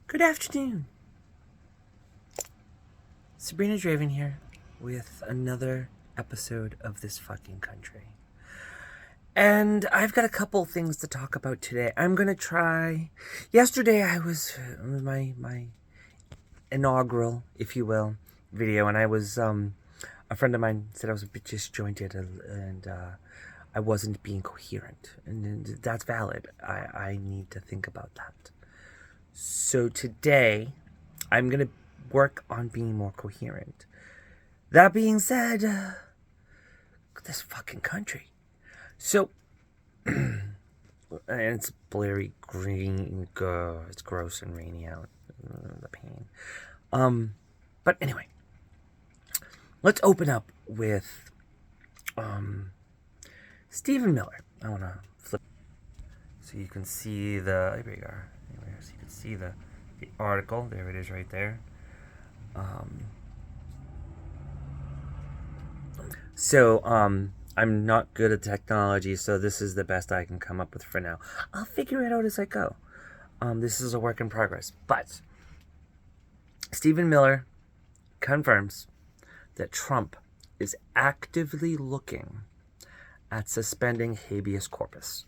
Good afternoon. Sabrina Draven here with another episode of This Fucking Country. And I've got a couple things to talk about today. I'm going to try... Yesterday it was my inaugural, if you will, video, and I was... a friend of mine said I was a bit disjointed and I wasn't being coherent. And that's valid. I need to think about that. So today, I'm going to work on being more coherent. That being said, this fucking country. So, and it's blurry green, it's gross and rainy out, the pain. But anyway, let's open up with, Stephen Miller. I want to flip, so you can see the, there we are. So you can see the article. There it is right there. I'm not good at technology, so this is the best I can come up with for now. I'll figure it out as I go. This is a work in progress. But Stephen Miller confirms that Trump is actively looking at suspending habeas corpus.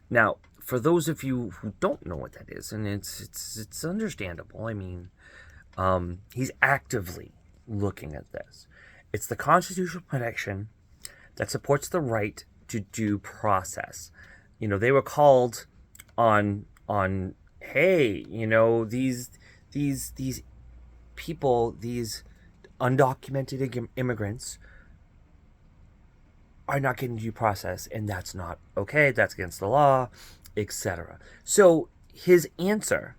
Now, for those of you who don't know what that is, and it's understandable. I mean, he's actively looking at this. It's the constitutional protection that supports the right to due process. You know, they were called on hey, you know, these people, these undocumented immigrants are not getting due process, and that's not okay. That's against the law, etc. So his answer,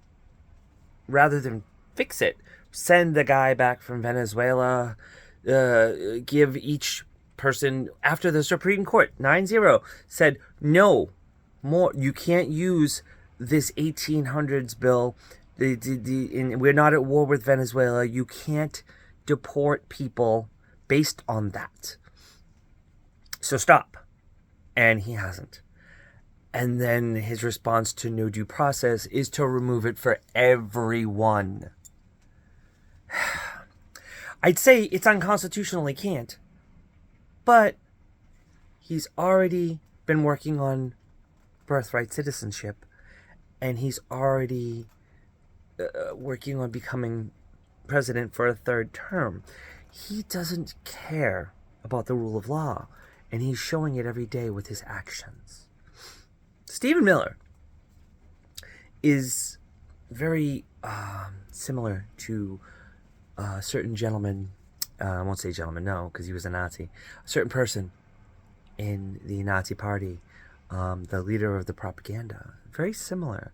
rather than fix it, send the guy back from Venezuela, give each person, after the Supreme Court 9-0 said no more, you can't use this 1800s bill. We're not at war with Venezuela. You can't deport people based on that. So stop. And he hasn't. And then his response to no due process is to remove it for everyone. I'd say it's unconstitutional, he can't. But he's already been working on birthright citizenship. And he's already working on becoming president for a third term. He doesn't care about the rule of law. And he's showing it every day with his actions. Stephen Miller is very similar to a certain gentleman. I won't say gentleman, no, because he was a Nazi. A certain person in the Nazi party, the leader of the propaganda. Very similar,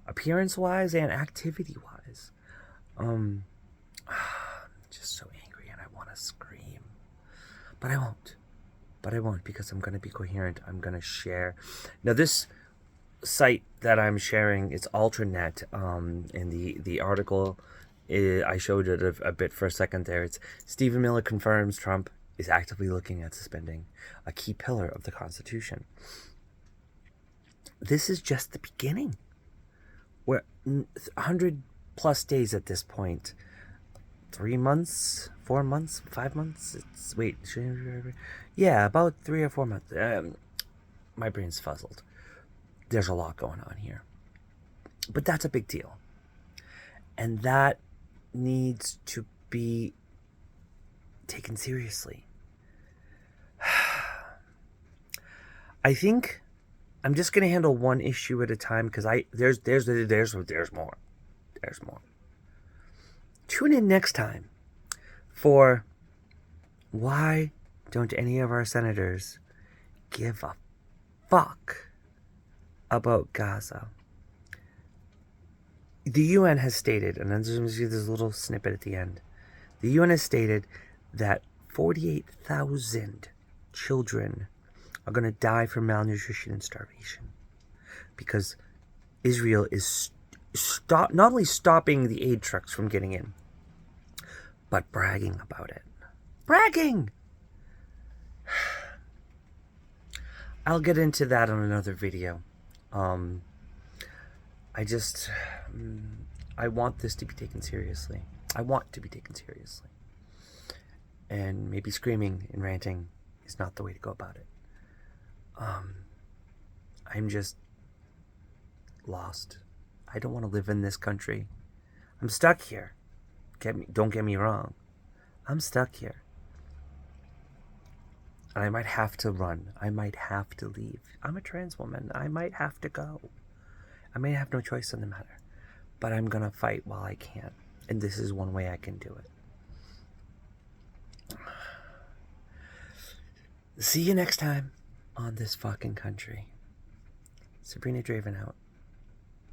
appearance-wise and activity-wise. I'm just so angry and I want to scream. But I won't. Because I'm going to be coherent. I'm going to share. Now, this site that I'm sharing is Ultranet. And the article, I showed it a bit for a second there. It's Stephen Miller confirms Trump is actively looking at suspending a key pillar of the Constitution. This is just the beginning. We're 100 plus days at this point. 3 months, 4 months, 5 months. Yeah, about 3 or 4 months. My brain's fuzzled. There's a lot going on here, but that's a big deal, and that needs to be taken seriously. I think I'm just gonna handle one issue at a time because there's more. Tune in next time for why don't any of our senators give a fuck about Gaza? The UN has stated, and then there's this little snippet at the end. The UN has stated that 48,000 children are going to die from malnutrition and starvation because Israel is not only stopping the aid trucks from getting in, but bragging about it. Bragging! I'll get into that on another video. I want this to be taken seriously. I want to be taken seriously. And maybe screaming and ranting is not the way to go about it. I'm just lost. I don't want to live in this country. I'm stuck here. Don't get me wrong. I'm stuck here. And I might have to run. I might have to leave. I'm a trans woman. I might have to go. I may have no choice in the matter. But I'm gonna fight while I can. And this is one way I can do it. See you next time on This Fucking Country. Sabrina Draven out.